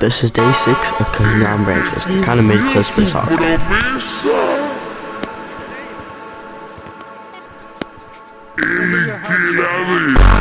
This is day 6 of cooking on branches, the kind of made crispy sauce. Get out of here.